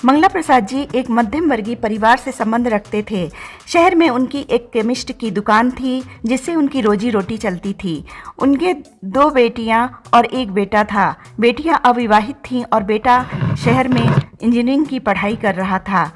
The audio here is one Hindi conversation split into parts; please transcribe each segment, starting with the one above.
मंगला प्रसाद जी एक मध्यम वर्गीय परिवार से संबंध रखते थे। शहर में उनकी एक केमिस्ट की दुकान थी जिससे उनकी रोजी रोटी चलती थी। उनके 2 बेटियां और एक बेटा था। बेटियां अविवाहित थीं और बेटा शहर में इंजीनियरिंग की पढ़ाई कर रहा था।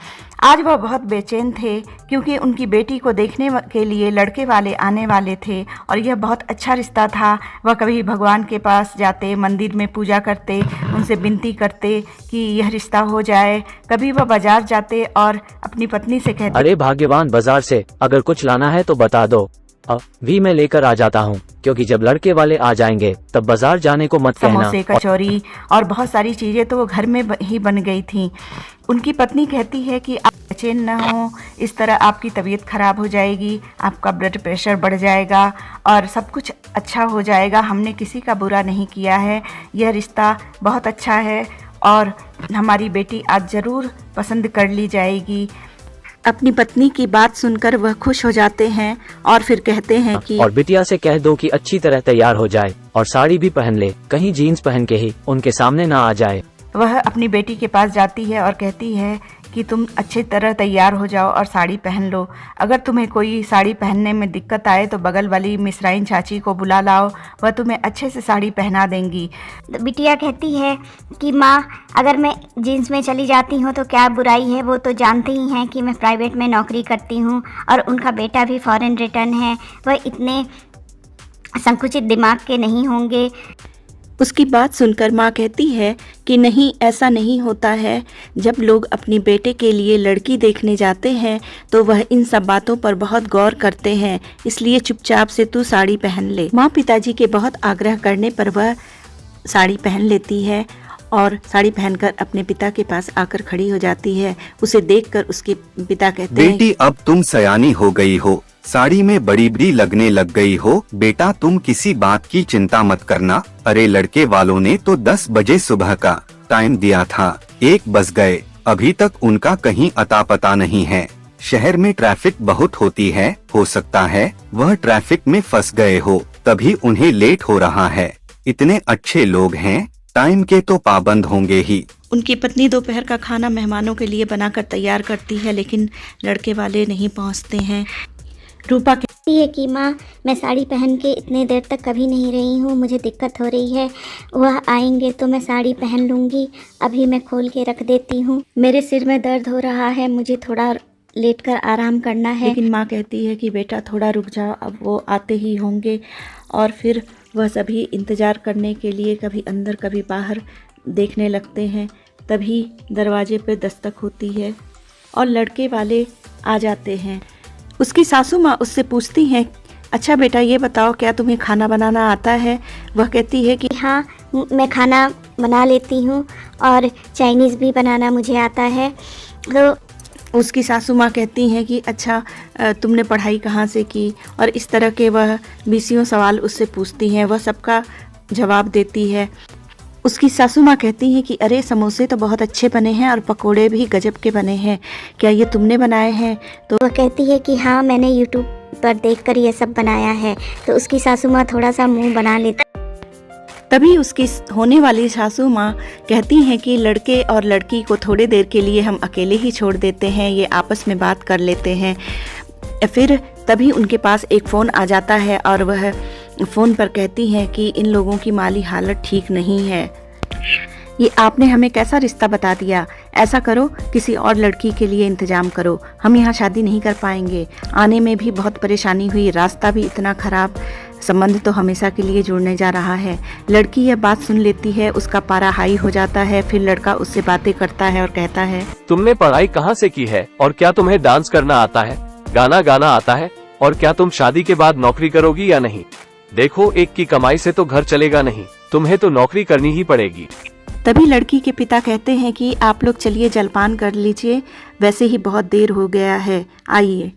आज वह बहुत बेचैन थे क्योंकि उनकी बेटी को देखने के लिए लड़के वाले आने वाले थे और यह बहुत अच्छा रिश्ता था। वह कभी भगवान के पास जाते, मंदिर में पूजा करते, उनसे विनती करते कि यह रिश्ता हो जाए। कभी वह बाजार जाते और अपनी पत्नी से कहते, अरे भाग्यवान, बाजार से अगर कुछ लाना है तो बता दो, भी मैं लेकर आ जाता हूँ, क्योंकि जब लड़के वाले आ जाएंगे तब बाजार जाने को मत कहना। समोसे, कचौरी और बहुत सारी चीज़ें तो वो घर में ही बन गई थीं। उनकी पत्नी कहती है कि आप बेचैन न हो, इस तरह आपकी तबीयत खराब हो जाएगी, आपका ब्लड प्रेशर बढ़ जाएगा और सब कुछ अच्छा हो जाएगा। हमने किसी का बुरा नहीं किया है, यह रिश्ता बहुत अच्छा है और हमारी बेटी आज ज़रूर पसंद कर ली जाएगी। अपनी पत्नी की बात सुनकर वह खुश हो जाते हैं और फिर कहते हैं कि और बिटिया से कह दो कि अच्छी तरह तैयार हो जाए और साड़ी भी पहन ले, कहीं जीन्स पहन के ही उनके सामने ना आ जाए। वह अपनी बेटी के पास जाती है और कहती है कि तुम अच्छी तरह तैयार हो जाओ और साड़ी पहन लो। अगर तुम्हें कोई साड़ी पहनने में दिक्कत आए तो बगल वाली मिसराइन चाची को बुला लाओ, वह तुम्हें अच्छे से साड़ी पहना देंगी। बिटिया कहती है कि माँ, अगर मैं जीन्स में चली जाती हूँ तो क्या बुराई है? वो तो जानते ही हैं कि मैं प्राइवेट में नौकरी करती हूँ और उनका बेटा भी फॉरेन रिटर्न है, वह इतने संकुचित दिमाग के नहीं होंगे। उसकी बात सुनकर माँ कहती है कि नहीं, ऐसा नहीं होता है। जब लोग अपनी बेटे के लिए लड़की देखने जाते हैं तो वह इन सब बातों पर बहुत गौर करते हैं, इसलिए चुपचाप से तू साड़ी पहन ले। माँ पिताजी के बहुत आग्रह करने पर वह साड़ी पहन लेती है और साड़ी पहनकर अपने पिता के पास आकर खड़ी हो जाती है। उसे देखकर उसके पिता कहते हैं, बेटी अब तुम सयानी हो गई हो, साड़ी में बड़ी बड़ी लगने लग गई हो। बेटा तुम किसी बात की चिंता मत करना। अरे लड़के वालों ने तो 10 बजे सुबह का टाइम दिया था, 1 बज गए, अभी तक उनका कहीं अता पता नहीं है। शहर में ट्रैफिक बहुत होती है, हो सकता है वह ट्रैफिक में फंस गए हो, तभी उन्हें लेट हो रहा है। इतने अच्छे लोग हैं, टाइम के तो पाबंद होंगे ही। उनकी पत्नी दोपहर का खाना मेहमानों के लिए बनाकर तैयार करती है, लेकिन लड़के वाले नहीं पहुंचते हैं। रूपा कहती है कि माँ, मैं साड़ी पहन के इतने देर तक कभी नहीं रही हूँ, मुझे दिक्कत हो रही है। वह आएंगे तो मैं साड़ी पहन लूँगी, अभी मैं खोल के रख देती हूँ। मेरे सिर में दर्द हो रहा है, मुझे थोड़ा लेटकर आराम करना है। लेकिन माँ कहती है कि बेटा थोड़ा रुक जाओ, अब वो आते ही होंगे। और फिर वह सभी इंतज़ार करने के लिए कभी अंदर कभी बाहर देखने लगते हैं। तभी दरवाजे पर दस्तक होती है और लड़के वाले आ जाते हैं। उसकी सासू माँ उससे पूछती हैं, अच्छा बेटा ये बताओ, क्या तुम्हें खाना बनाना आता है? वह कहती है कि हाँ, मैं खाना बना लेती हूँ और चाइनीज़ भी बनाना मुझे आता है। तो उसकी सासू माँ कहती हैं कि अच्छा तुमने पढ़ाई कहाँ से की? और इस तरह के वह 20 सवाल उससे पूछती हैं। वह सबका जवाब देती है। उसकी सासू माँ कहती हैं कि अरे समोसे तो बहुत अच्छे बने हैं और पकोड़े भी गजब के बने हैं, क्या ये तुमने बनाए हैं? तो वह कहती है कि हाँ, मैंने यूट्यूब पर देखकर ये सब बनाया है। तो उसकी सासू माँ थोड़ा सा मुंह बना लेती। तभी उसकी होने वाली सासू माँ कहती हैं कि लड़के और लड़की को थोड़ी देर के लिए हम अकेले ही छोड़ देते हैं, ये आपस में बात कर लेते हैं। फिर तभी उनके पास एक फ़ोन आ जाता है और वह फ़ोन पर कहती हैं कि इन लोगों की माली हालत ठीक नहीं है, ये आपने हमें कैसा रिश्ता बता दिया। ऐसा करो, किसी और लड़की के लिए इंतज़ाम करो, हम यहाँ शादी नहीं कर पाएंगे। आने में भी बहुत परेशानी हुई, रास्ता भी इतना ख़राब, संबंध तो हमेशा के लिए जुड़ने जा रहा है। लड़की यह बात सुन लेती है, उसका पारा हाई हो जाता है। फिर लड़का उससे बातें करता है और कहता है, तुमने पढ़ाई कहाँ से की है और क्या तुम्हें डांस करना आता है, गाना गाना आता है, और क्या तुम शादी के बाद नौकरी करोगी या नहीं? देखो, एक की कमाई से तो घर चलेगा नहीं, तुम्हें तो नौकरी करनी ही पड़ेगी। तभी लड़की के पिता कहते हैं कि आप लोग चलिए जलपान कर लीजिए, वैसे ही बहुत देर हो गया है, आइए।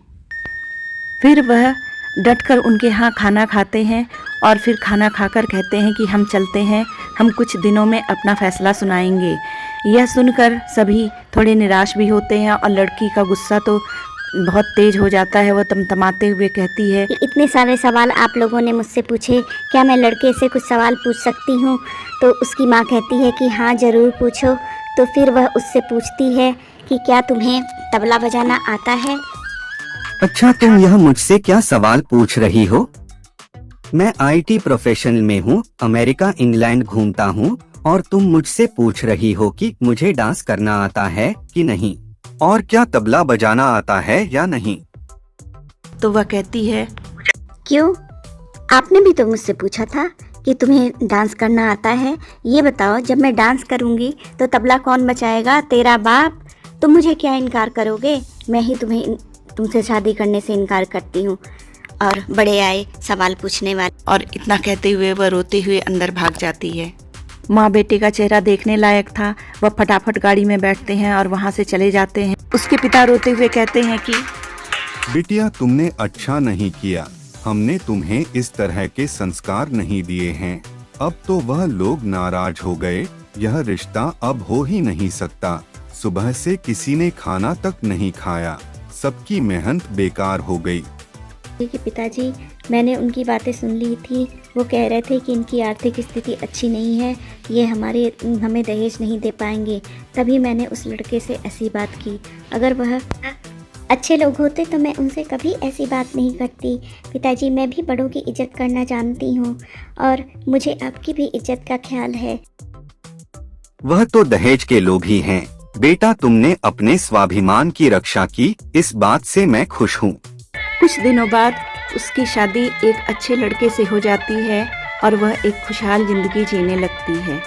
फिर वह डटकर उनके यहाँ खाना खाते हैं और फिर खाना खाकर कहते हैं कि हम चलते हैं, हम कुछ दिनों में अपना फैसला सुनाएंगे। यह सुनकर सभी थोड़े निराश भी होते हैं और लड़की का गुस्सा तो बहुत तेज हो जाता है। वह तमतमाते हुए कहती है, इतने सारे सवाल आप लोगों ने मुझसे पूछे, क्या मैं लड़के से कुछ सवाल पूछ सकती हूँ? तो उसकी माँ कहती है कि हाँ ज़रूर पूछो, तो फिर वह उससे पूछती है कि क्या तुम्हें तबला बजाना आता है। अच्छा, तुम यह मुझसे क्या सवाल पूछ रही हो? मैं IT प्रोफेशनल में हूँ, अमेरिका इंग्लैंड घूमता हूँ, और तुम मुझसे पूछ रही हो कि मुझे डांस करना आता है कि नहीं, और क्या तबला बजाना आता है या नहीं। तो वह कहती है, क्यों? आपने भी तो मुझसे पूछा था कि तुम्हें डांस करना आता है। ये बताओ, जब मैं डांस करूँगी तो तबला कौन बजाएगा? तेरा बाप। तुम मुझे क्या इनकार करोगे? मैं ही तुमसे शादी करने से इनकार करती हूँ। और बड़े आए सवाल पूछने वाले। और इतना कहते हुए वह रोते हुए अंदर भाग जाती है। माँ बेटे का चेहरा देखने लायक था। वह फटाफट गाड़ी में बैठते हैं और वहाँ से चले जाते हैं। उसके पिता रोते हुए कहते हैं कि बिटिया, तुमने अच्छा नहीं किया। हमने तुम्हें इस तरह के संस्कार नहीं दिए हैं। अब तो वह लोग नाराज हो गए। यह रिश्ता अब हो ही नहीं सकता। सुबह से किसी ने खाना तक नहीं खाया। सबकी मेहनत बेकार हो गई। कि पिताजी, मैंने उनकी बातें सुन ली थी। वो कह रहे थे कि इनकी आर्थिक स्थिति अच्छी नहीं है, ये हमें दहेज नहीं दे पाएंगे। तभी मैंने उस लड़के से ऐसी बात की। अगर वह अच्छे लोग होते तो मैं उनसे कभी ऐसी बात नहीं करती। पिताजी, मैं भी बड़ों की इज्जत करना जानती हूँ और मुझे आपकी भी इज्जत का ख्याल है। वह तो दहेज के लोभी हैं। बेटा, तुमने अपने स्वाभिमान की रक्षा की, इस बात से मैं खुश हूँ। कुछ दिनों बाद उसकी शादी एक अच्छे लड़के से हो जाती है और वह एक खुशहाल जिंदगी जीने लगती है।